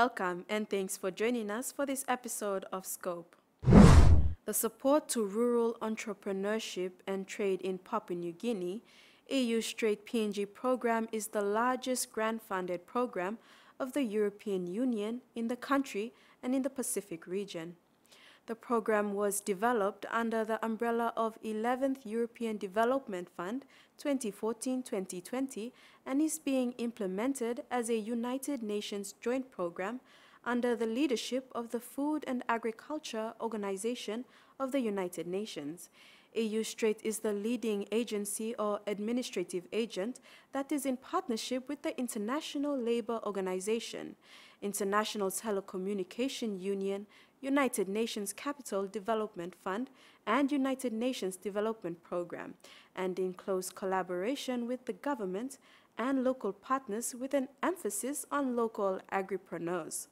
Welcome and thanks for joining us for this episode of Scope. The Support to Rural Entrepreneurship and Trade in Papua New Guinea, EU-STREIT PNG Programme is the largest grant-funded program of the European Union in the country and in the Pacific region. The program was developed under the umbrella of 11th European Development Fund 2014-2020 and is being implemented as a United Nations joint program under the leadership of the Food and Agriculture Organization of the United Nations. EU-STREIT is the leading agency or administrative agent that is in partnership with the International Labour Organization, International Telecommunication Union, United Nations Capital Development Fund, and United Nations Development Programme, and in close collaboration with the government and local partners with an emphasis on local agripreneurs.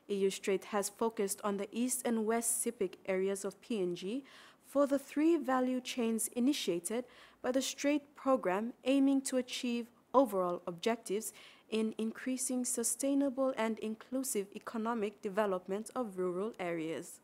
EU-STREIT has focused on the East and West SIPC areas of PNG for the 3 value chains initiated by the STREIT program, aiming to achieve overall objectives in increasing sustainable and inclusive economic development of rural areas.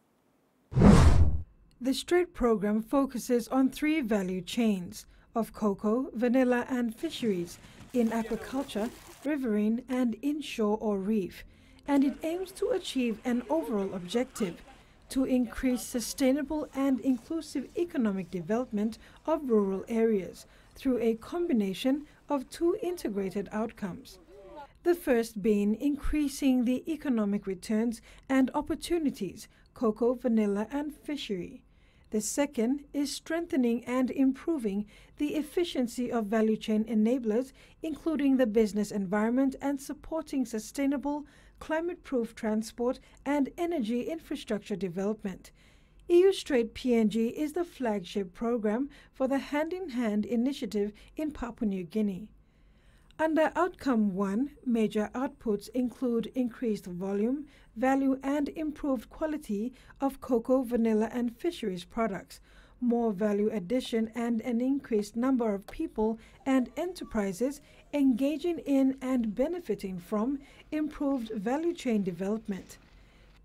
The STREIT program focuses on 3 value chains of cocoa, vanilla and fisheries in aquaculture, riverine and inshore or reef, and it aims to achieve an overall objective to increase sustainable and inclusive economic development of rural areas through a combination of 2 integrated outcomes. The first being increasing the economic returns and opportunities, cocoa, vanilla and fishery. The second is strengthening and improving the efficiency of value chain enablers, including the business environment, and supporting sustainable, climate-proof transport and energy infrastructure development. EU-STREIT PNG is the flagship program for the Hand-in-Hand initiative in Papua New Guinea. Under Outcome 1, major outputs include increased volume, value and improved quality of cocoa, vanilla and fisheries products, more value addition and an increased number of people and enterprises engaging in and benefiting from improved value chain development.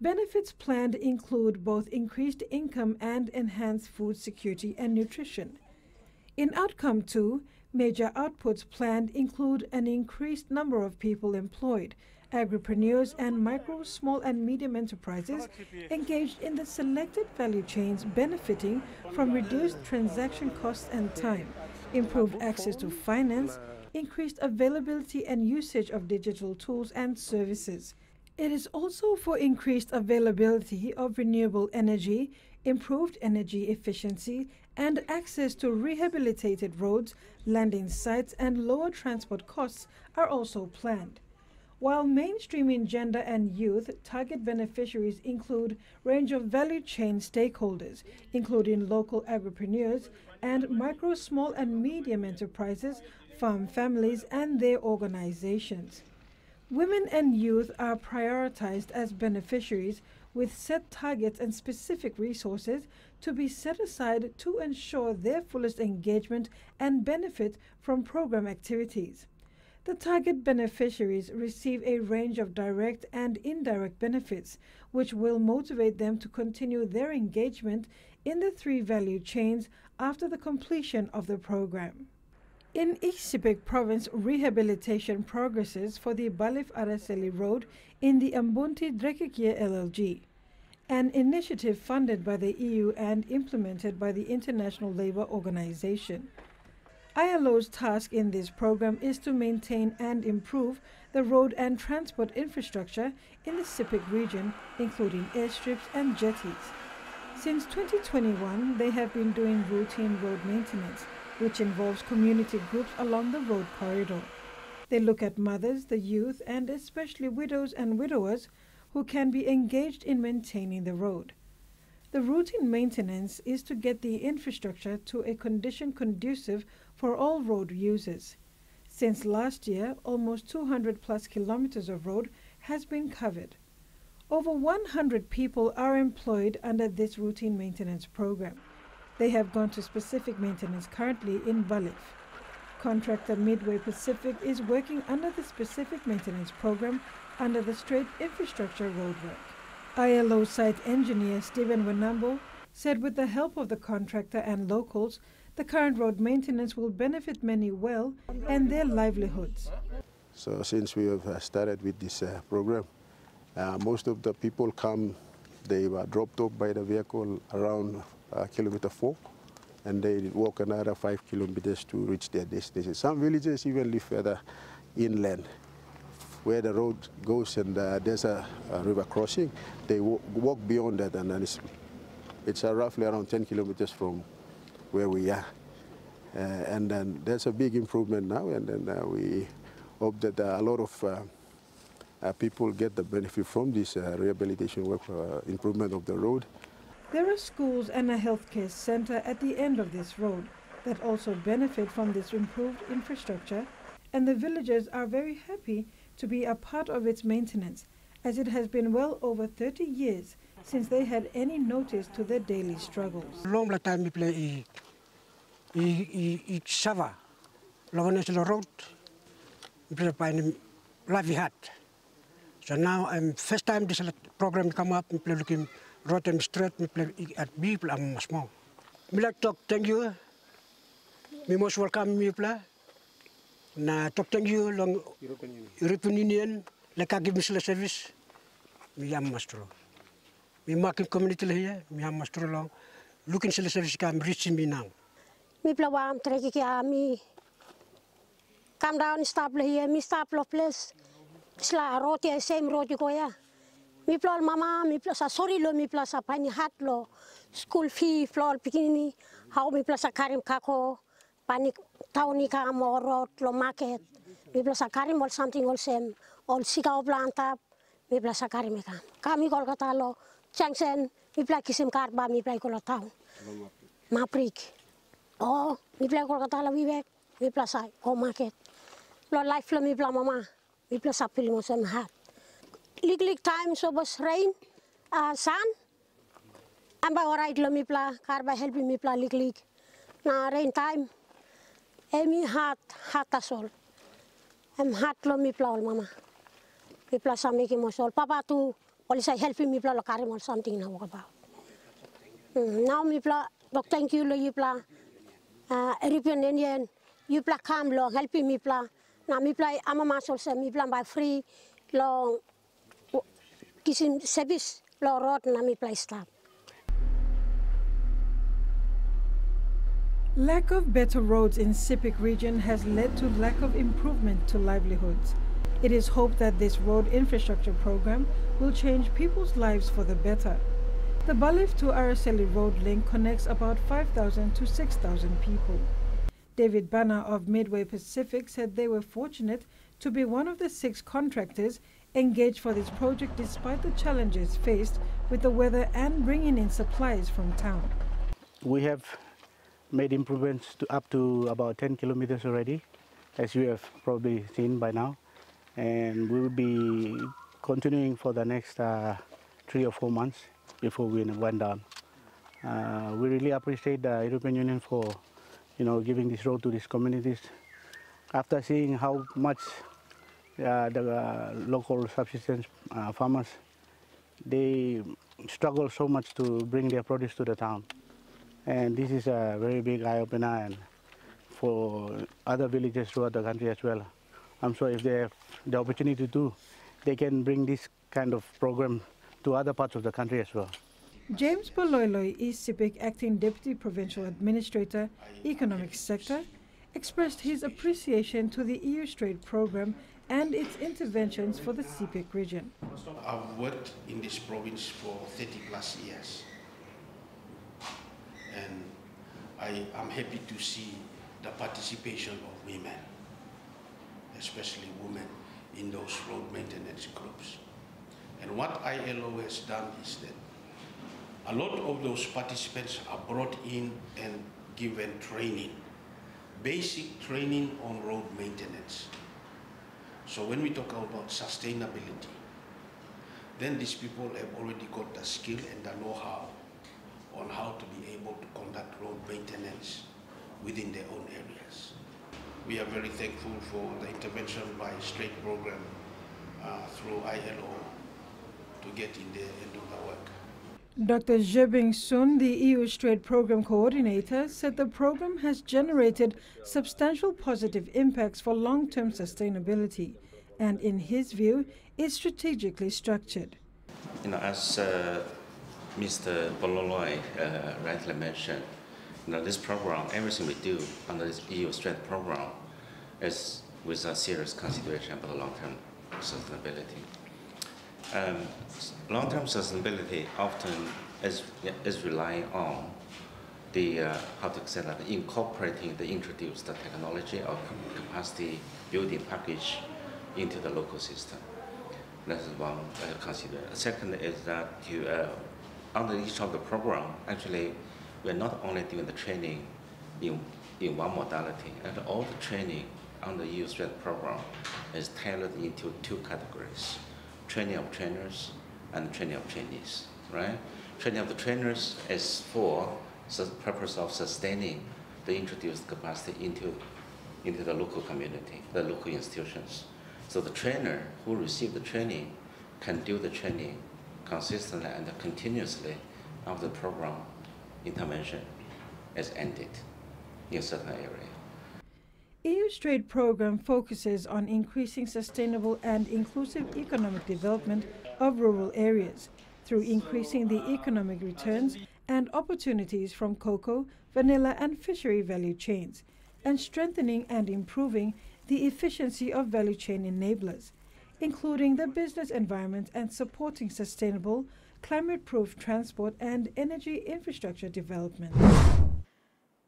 Benefits planned include both increased income and enhanced food security and nutrition. In Outcome 2, major outputs planned include an increased number of people employed, agripreneurs and micro, small and medium enterprises engaged in the selected value chains benefiting from reduced transaction costs and time, improved access to finance, increased availability and usage of digital tools and services. It is also for increased availability of renewable energy, improved energy efficiency, and access to rehabilitated roads, landing sites, and lower transport costs are also planned. While mainstreaming gender and youth, target beneficiaries include a range of value chain stakeholders, including local agripreneurs and micro, small, and medium enterprises, farm families, and their organizations. Women and youth are prioritized as beneficiaries with set targets and specific resources to be set aside to ensure their fullest engagement and benefit from program activities. The target beneficiaries receive a range of direct and indirect benefits, which will motivate them to continue their engagement in the 3 value chains after the completion of the program. In East SIPC Province, rehabilitation progresses for the Balif Araceli Road in the Ambunti Drekikye LLG, an initiative funded by the EU and implemented by the International Labour Organization. ILO's task in this program is to maintain and improve the road and transport infrastructure in the SIPC region, including airstrips and jetties. Since 2021, they have been doing routine road maintenance, which involves community groups along the road corridor. They look at mothers, the youth, and especially widows and widowers who can be engaged in maintaining the road. The routine maintenance is to get the infrastructure to a condition conducive for all road users. Since last year, almost 200 plus kilometers of road has been covered. Over 100 people are employed under this routine maintenance program. They have gone to specific maintenance currently in Balif. Contractor Midway Pacific is working under the specific maintenance program under the Strait infrastructure roadwork. ILO site engineer Stephen Wenambo said with the help of the contractor and locals, the current road maintenance will benefit many well and their livelihoods. So since we have started with this program, most of the people come, they were dropped off by the vehicle around kilometer 4, and they walk another 5 kilometers to reach their destination. Some villages even live further inland, where the road goes and there's a river crossing. They walk beyond that, and then it's roughly around 10 kilometers from where we are. And then there's a big improvement now, and then we hope that a lot of people get the benefit from this rehabilitation work for improvement of the road. There are schools and a healthcare center at the end of this road that also benefit from this improved infrastructure, and the villagers are very happy to be a part of its maintenance, as it has been well over 30 years since they had any notice to their daily struggles. Long time we play Sava, long national road, we play by Lavihat. So now I'm first time this program come up, we play looking road and straight, we play at people I'm small. We like talk thank you. We most welcome me play. Na talk thank you long European Union, like I give me service. We am master. We market community here, we am master long. Looking service come reaching me now. Me play one trek me come down stop here, me stop lo place. Sla road ya same road ko ya. Me play mama, me play sorry lo me play sa pani hat lo. School fee floor pikini, how me play sa karim kako. Pani tauni ka mo road lo market. Me play sa karim all something all same. All sika o planta. Me play sa karim ka. Kami Kolkata lo Changsen. Me play kisim karba. Me play Kolkata town. Maprik. Oh, me play Kolkata lo Vivek. Me play sa o market. Lo life lo me play mama. Me play sa pilmo sem hat. Lig time so bus rain. Sun. Amba alright lo me play. Karba helping me play lig. Na rain time. Emi hat asol. Hat lo mi play mama. Mi play sa making mosol. Papa too. All say helping me play lo carry more something now about. Now me play. Dok thank you lo you play. European Union. You play come lo helping me play. Now me play ama masol say me play by free lo kisim service lo road na me play stop. Lack of better roads in Sepik region has led to lack of improvement to livelihoods. It is hoped that this road infrastructure program will change people's lives for the better. The Balif to Araceli road link connects about 5,000 to 6,000 people. David Banner of Midway Pacific said they were fortunate to be one of the 6 contractors engaged for this project despite the challenges faced with the weather and bringing in supplies from town. We have made improvements up to about 10 kilometers already, as you have probably seen by now. And we will be continuing for the next 3 or 4 months before we went down. We really appreciate the European Union for giving this road to these communities. After seeing how much the local subsistence farmers, they struggle so much to bring their produce to the town. And this is a very big eye-opener and for other villages throughout the country as well. I'm sure if they have the opportunity to, they can bring this kind of program to other parts of the country as well. James Boloiloi, East Sepik Acting Deputy Provincial Administrator, Economic Sector, expressed his appreciation to the EU-STREIT Programme and its interventions for the Sepik region. I've worked in this province for 30 plus years. And I am happy to see the participation of women, especially women in those road maintenance groups. And what ILO has done is that a lot of those participants are brought in and given training, basic training on road maintenance. So when we talk about sustainability, then these people have already got the skill and the know-how on how to be able to conduct road maintenance within their own areas. We are very thankful for the intervention by STREIT program through ILO to get in there and do the work. Dr. Zhebing Sun, the EU-STREIT Programme Coordinator, said the program has generated substantial positive impacts for long-term sustainability and, in his view, is strategically structured. As Mr. Bololoy rightly mentioned, this program, everything we do under this EU-STREIT program is with a serious consideration about long-term sustainability. Long-term sustainability often is relying on the how to say that, incorporating the introduced technology or capacity building package into the local system. That is one consider. Second is that under each of the program, actually, we are not only doing the training in one modality, and all the training on the EU-STREIT program is tailored into two categories: training of trainers and training of trainees. Right? Training of the trainers is for the purpose of sustaining the introduced capacity into the local community, the local institutions. So the trainer who received the training can do the training consistently and continuously after the program intervention is ended in a certain area. EU-STREIT program focuses on increasing sustainable and inclusive economic development of rural areas through increasing the economic returns and opportunities from cocoa, vanilla and fishery value chains, and strengthening and improving the efficiency of value chain enablers, including the business environment and supporting sustainable, climate-proof transport and energy infrastructure development.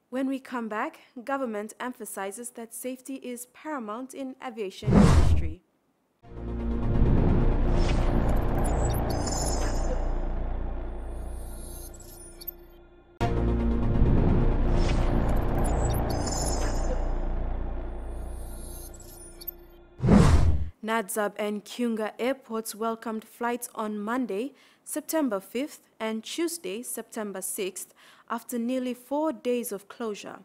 When we come back, government emphasizes that safety is paramount in aviation industry. Nadzab and Kiunga airports welcomed flights on Monday, September 5th and Tuesday, September 6th, after nearly 4 days of closure.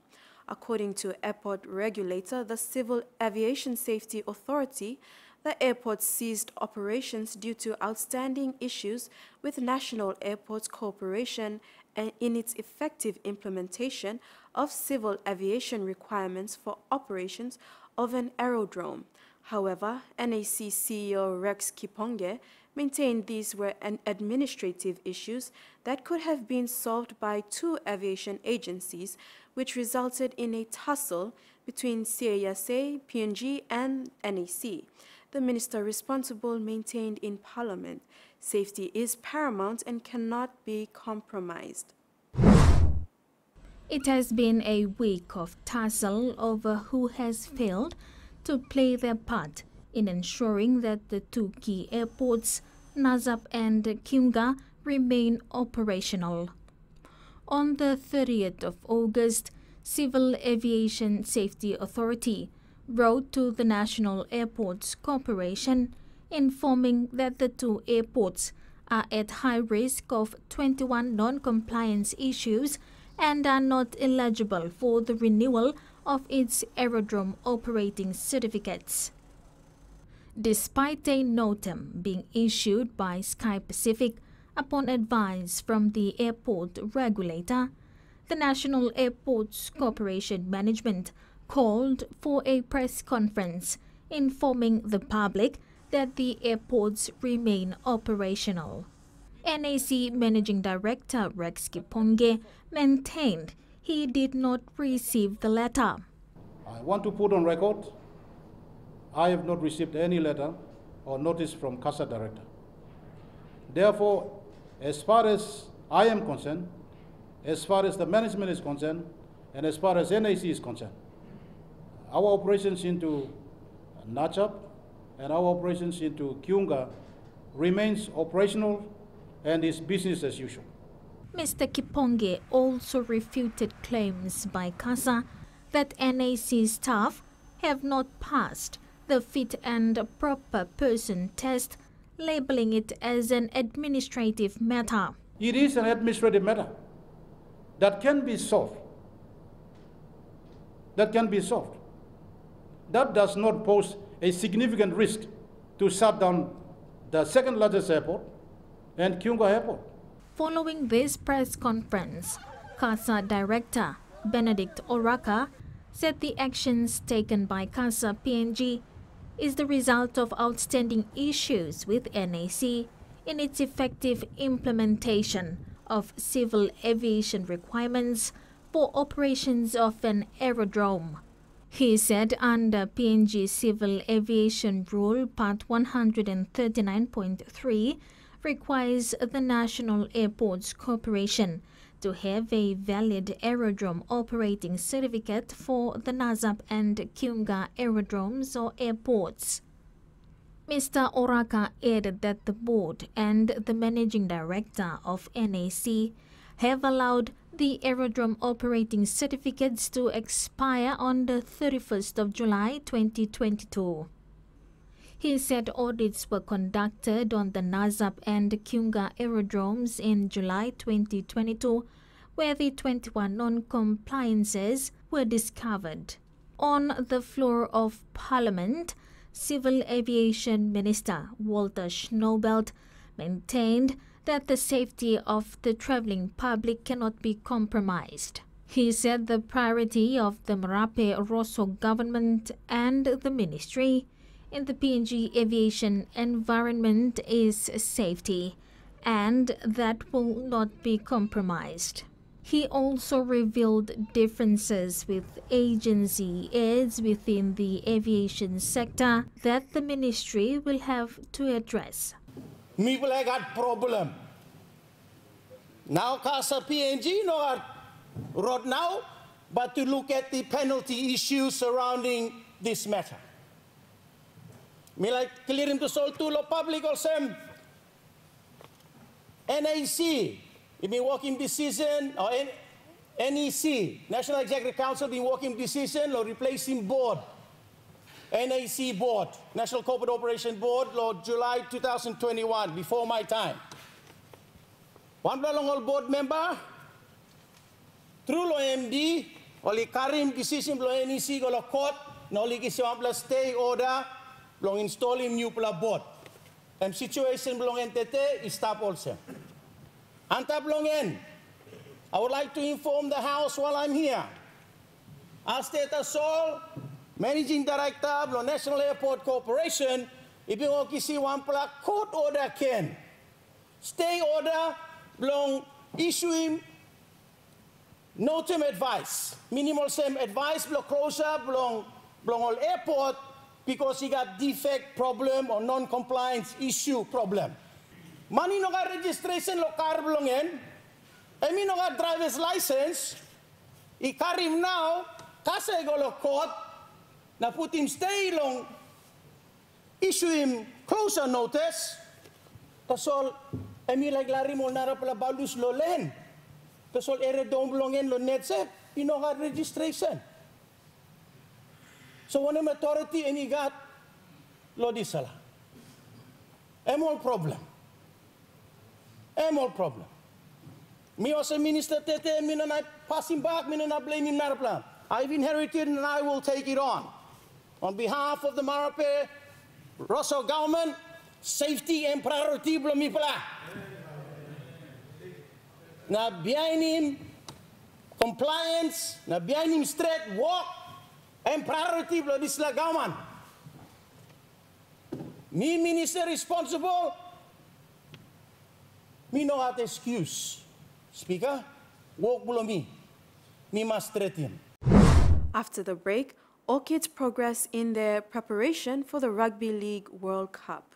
According to airport regulator, the Civil Aviation Safety Authority, the airport ceased operations due to outstanding issues with National Airports Corporation and in its effective implementation of civil aviation requirements for operations of an aerodrome. However, NAC CEO Rex Kiponge maintained these were administrative issues that could have been solved by two aviation agencies, which resulted in a tussle between CASA, PNG and NAC. The minister responsible maintained in Parliament, safety is paramount and cannot be compromised. It has been a week of tussle over who has failed to play their part in ensuring that the two key airports, Nadzab and Kiunga, remain operational. On the 30th of August, Civil Aviation Safety Authority wrote to the National Airports Corporation informing that the two airports are at high risk of 21 non-compliance issues and are not eligible for the renewal of its aerodrome operating certificates. Despite a notam being issued by Sky Pacific upon advice from the airport regulator, the National Airports Corporation management called for a press conference informing the public that the airports remain operational. NAC Managing Director Rex Kiponge maintained he did not receive the letter. I want to put on record, I have not received any letter or notice from CASA Director. Therefore, as far as I am concerned, as far as the management is concerned, and as far as NAC is concerned, our operations into Nadzab and our operations into Kiunga remains operational and is business as usual. Mr. Kiponge also refuted claims by CASA that NAC staff have not passed the fit and proper person test, labeling it as an administrative matter. It is an administrative matter that can be solved. That does not pose a significant risk to shut down the second largest airport and Kiunga Airport. Following this press conference, CASA Director Benedict Oraka said the actions taken by CASA PNG is the result of outstanding issues with NAC in its effective implementation of civil aviation requirements for operations of an aerodrome. He said under PNG Civil Aviation Rule Part 139.3 requires the National Airports Corporation to have a valid aerodrome operating certificate for the Nazap and Kiunga aerodromes or airports. Mr. Oraka added that the board and the managing director of NAC have allowed the aerodrome operating certificates to expire on the 31st of July 2022. He said audits were conducted on the Nazap and Kiunga aerodromes in July 2022, where the 21 non-compliances were discovered. On the floor of Parliament, Civil Aviation Minister Walter Schnoebelt maintained that the safety of the travelling public cannot be compromised. He said the priority of the Marape Rosso government and the ministry in the PNG aviation environment is safety, and that will not be compromised. He also revealed differences with agency heads within the aviation sector that the ministry will have to address. People have got problem. Now CASA PNG no got road now, but to look at the penalty issues surrounding this matter. Me like clear him to solve to the public also. NAC, it been working decision, or NEC, National Executive Council been working decision or replacing board. NAC board, National Corporate Operation Board, Lord July 2021, before my time. One long board member, through lo MD, oli Karim decision lo NEC go lo court, no li kisi stay order, long installing new pula board. And situation belong NTT is stop also. Anta belong in. I would like to inform the House while I'm here. As Teta Sol, Managing Director of the National Airport Corporation, ibingo kisi wampla court order ken. Stay order belong issuing no term advice. Minimal same advice belong closure belong all airport because he got defect problem or non-compliance issue problem. Money no got registration lo car belong in. I mean no got driver's license. I karim now, kasa go lo court. Na put him stay long, issue him closure notice. Tasol, I mean like lari mo nara pala balus lo len. Tasol ere dong belongin lo net set, you know got registration. So when an authority any got lo disala. All problem. All problem. Me as a minister tete, me na passing back, me na blame him nara plan. I've inherited and I will take it on. On behalf of the Marape Rosso government, safety and priority belum ipala. Na behind him, compliance, na behind him straight walk, and priority belum disla government. Me minister responsible, me no have excuse. Speaker, walk belum me must straight him. After the break, Orchids progress in their preparation for the Rugby League World Cup.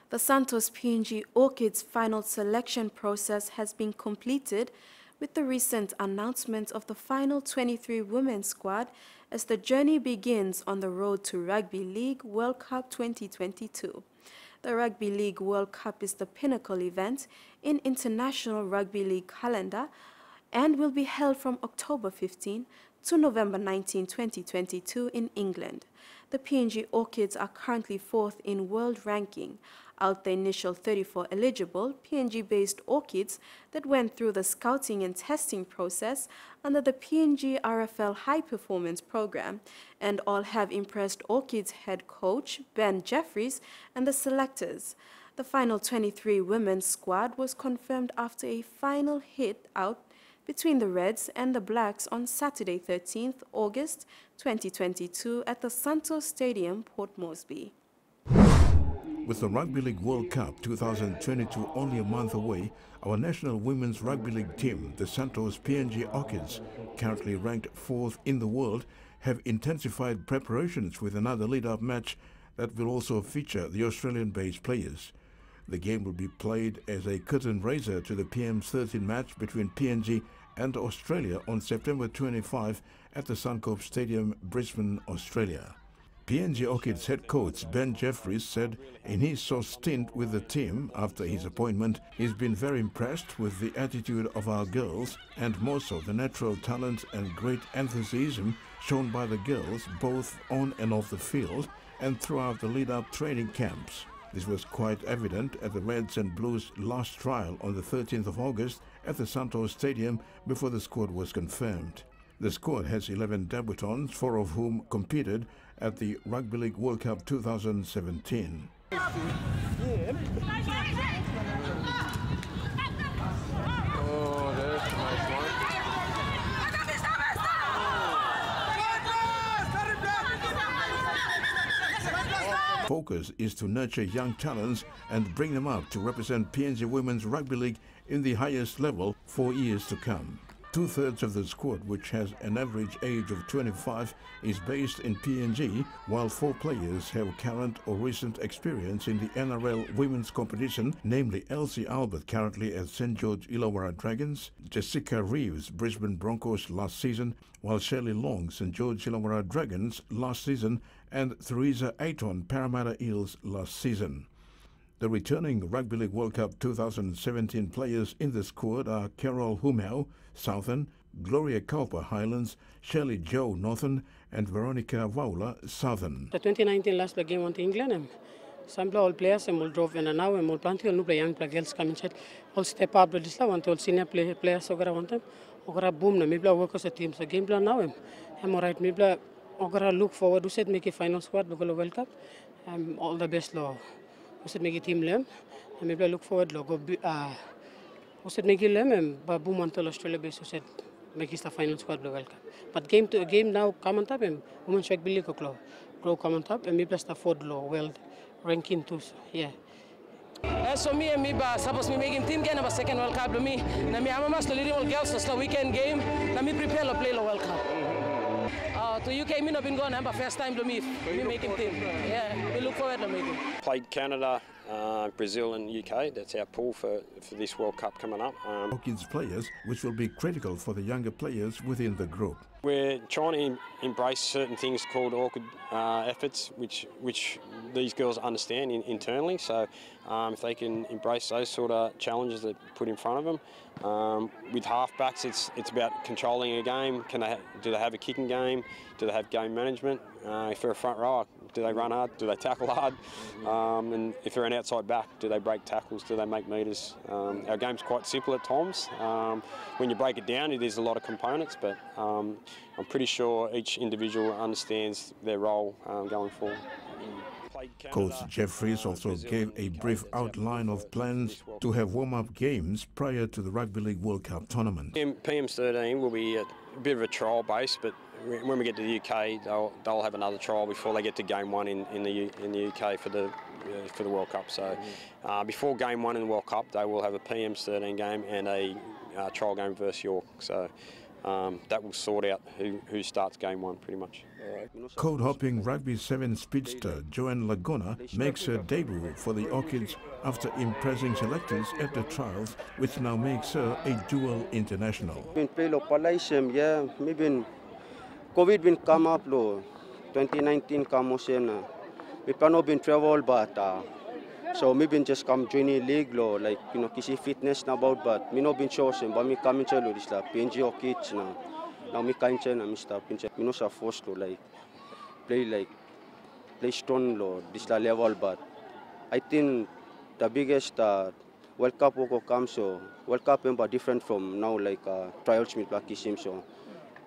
The Santos PNG Orchids final selection process has been completed with the recent announcement of the final 23 women's squad as the journey begins on the road to Rugby League World Cup 2022. The Rugby League World Cup is the pinnacle event in international rugby league calendar and will be held from October 15 to November 19, 2022 in England. The PNG Orchids are currently 4th in world ranking out the initial 34 eligible PNG-based orchids that went through the scouting and testing process under the PNG RFL High Performance Programme, and all have impressed Orchids head coach Ben Jeffries and the selectors. The final 23 women's squad was confirmed after a final hit out between the Reds and the Blacks on Saturday 13th August 2022 at the Santos Stadium, Port Moresby. With the Rugby League World Cup 2022 only a month away, our national women's rugby league team, the Santos PNG Orchids, currently ranked 4th in the world, have intensified preparations with another lead-up match that will also feature the Australian-based players. The game will be played as a curtain raiser to the PM13 match between PNG and Australia on September 25 at the Suncorp Stadium, Brisbane, Australia. PNG Orchids head coach Ben Jeffries said in his short stint with the team after his appointment, he's been very impressed with the attitude of our girls and more so the natural talent and great enthusiasm shown by the girls both on and off the field and throughout the lead-up training camps. This was quite evident at the Reds and Blues last trial on the 13th of August at the Santos Stadium before the squad was confirmed. The squad has 11 debutants, 4 of whom competed at the Rugby League World Cup 2017. Focus is to nurture young talents and bring them up to represent PNG Women's Rugby League in the highest level for years to come. 2/3 of the squad, which has an average age of 25, is based in PNG, while 4 players have current or recent experience in the NRL women's competition, namely Elsie Albert, currently at St George Illawarra Dragons, Jessica Reeves, Brisbane Broncos last season, while Shelley Long, St George Illawarra Dragons last season, and Theresa Ayton, Parramatta Eels last season. The returning Rugby League World Cup 2017 players in the squad are Carol Humau, Southern, Gloria Cowper, Highlands, Shelley Joe, Northern, and Veronica Vaula, Southern. The 2019 last play game went to England, and some all players and will drove in and now and will plenty of new play young players come inside. All step up with this one to senior players ogara one time. Ogara boom na maybe work as a team. So game plan now I'm alright. Maybe ogara look forward to set make a final squad because of World Cup. All the best law. We said make a team lem, and maybe I look forward to go. We said make a lem, and boom until Australia base. We said make it the final squad World Cup. But game to game now come on top, and women check Billy go grow come on top, and maybe plus the 4th low world ranking too. So, yeah. So me and me, suppose me making team game about second World Cup to me. Na me I'm a leading all girls so weekend game. Na me prepare to play the World Cup. To UK, me not been going. I'm first time to me making team. Yeah, we look forward to making. Played Canada, Brazil, and UK. That's our pool for this World Cup coming up. Orchids players, which will be critical for the younger players within the group. We're trying to embrace certain things called orchid efforts, which these girls understand internally. So if they can embrace those sort of challenges that put in front of them. With halfbacks, it's about controlling a game. Do they have a kicking game? Do they have game management? If they're a front rower, do they run hard? Do they tackle hard? And if they're an outside back, do they break tackles? Do they make meters? Our game's quite simple at times. When you break it down, there's a lot of components, but I'm pretty sure each individual understands their role going forward. Coach Jeffries also gave a brief outline of plans to have warm-up games prior to the Rugby League World Cup tournament. PM13 will be a bit of a trial base, but when we get to the UK, they'll have another trial before they get to Game 1 in the UK for the World Cup. So before Game 1 in the World Cup, they will have a PM13 game and a trial game versus York. So that will sort out who starts Game 1 pretty much. Code-hopping Rugby 7 speedster Joanne Laguna makes her debut for the Orchids after impressing selectors at the trials, which now makes her a dual international. Yeah, maybe COVID been come up, 2019 come on. We cannot been travel, but so maybe just come join the league, like kisi fitness about, but me no been chosen, but me come into this like PNG Orchids now. Now me can't change, me stop pinch. Me no forced to play strong this level, but I think the biggest World Cup will come, so World Cup is different from now, like trials with Blakisim, so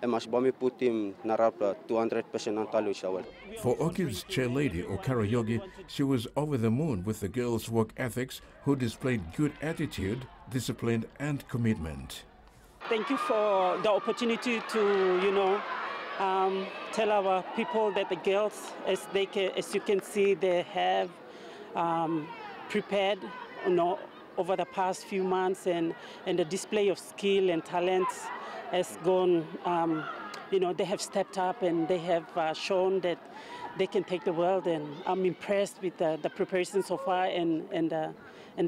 I must put him narap 200% on Talu. For Orchid's chairlady, Okara Yogi, she was over the moon with the girls' work ethics who displayed good attitude, discipline and commitment. Thank you for the opportunity to, tell our people that the girls, as you can see, they have prepared, over the past few months, and the display of skill and talent has gone. They have stepped up and they have shown that they can take the world. And I'm impressed with the preparation so far, and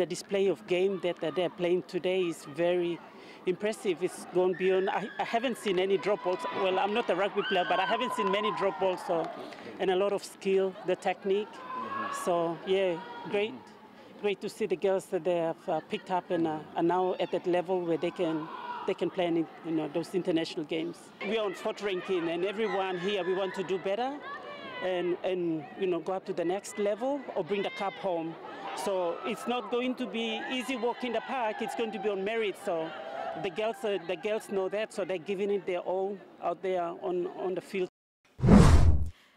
the display of game that they're playing today is very impressive. It's gone beyond. I haven't seen any drop balls. Well, I'm not a rugby player, but I haven't seen many drop balls. And a lot of skill, the technique. So yeah, great to see the girls that they have picked up and are now at that level where they can play in those international games. We are on 4th ranking, and everyone here, we want to do better and go up to the next level or bring the cup home. So it's not going to be easy walk in the park. It's going to be on merit. So the girls know that, so they're giving it their all out there on the field.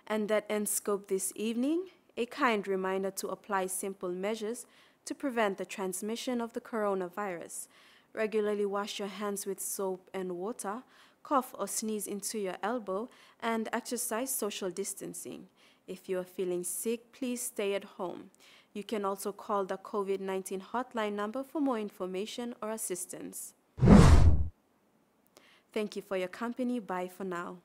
And that ends Scope this evening. A kind reminder to apply simple measures to prevent the transmission of the coronavirus. Regularly wash your hands with soap and water, cough or sneeze into your elbow, and exercise social distancing. If you are feeling sick, please stay at home. You can also call the COVID-19 hotline number for more information or assistance. Thank you for your company. Bye for now.